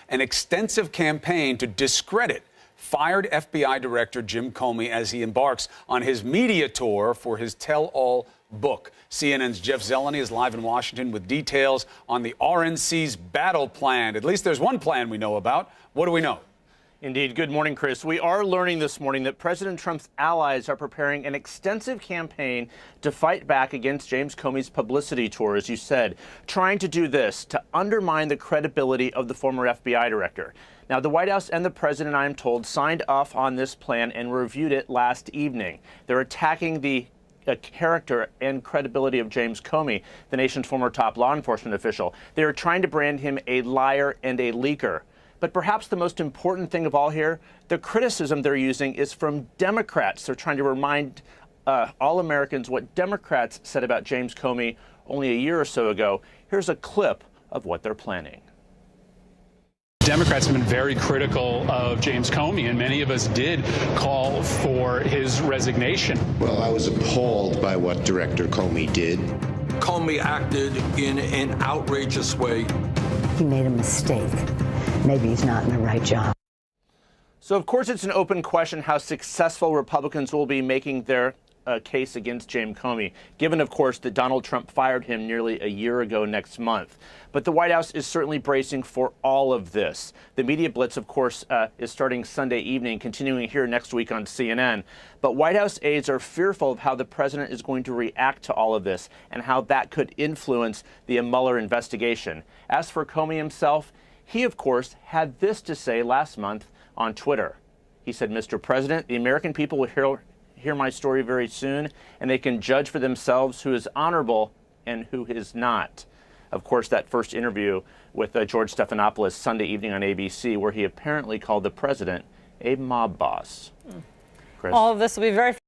an extensive campaign to discredit fired FBI Director Jim Comey as he embarks on his media tour for his tell-all book. CNN's Jeff Zeleny is live in Washington with details on the RNC's battle plan. At least there's one plan we know about. What do we know? Indeed. Good morning, Chris. We are learning this morning that President Trump's allies are preparing an extensive campaign to fight back against James Comey's publicity tour, as you said, trying to do this to undermine the credibility of the former FBI director. Now, the White House and the president, I am told, signed off on this plan and reviewed it last evening. They're attacking the character and credibility of James Comey, the nation's former top law enforcement official. They are trying to brand him a liar and a leaker. But perhaps the most important thing of all here, the criticism they're using is from Democrats. They're trying to remind all Americans what Democrats said about James Comey only a year or so ago. Here's a clip of what they're planning. Democrats have been very critical of James Comey, and many of us did call for his resignation. Well, I was appalled by what Director Comey did. Comey acted in an outrageous way. He made a mistake. Maybe he's not in the right job. So, of course, it's an open question how successful Republicans will be making their case against James Comey, given, of course, that Donald Trump fired him nearly a year ago next month. But the White House is certainly bracing for all of this. The media blitz, of course, is starting Sunday evening, continuing here next week on CNN. But White House aides are fearful of how the president is going to react to all of this and how that could influence the Mueller investigation. As for Comey himself, he, of course, had this to say last month on Twitter. He said, "Mr. President, the American people will hear my story very soon, and they can judge for themselves who is honorable and who is not." Of course, that first interview with George Stephanopoulos Sunday evening on ABC, where he apparently called the president a mob boss. Chris? All of this will be very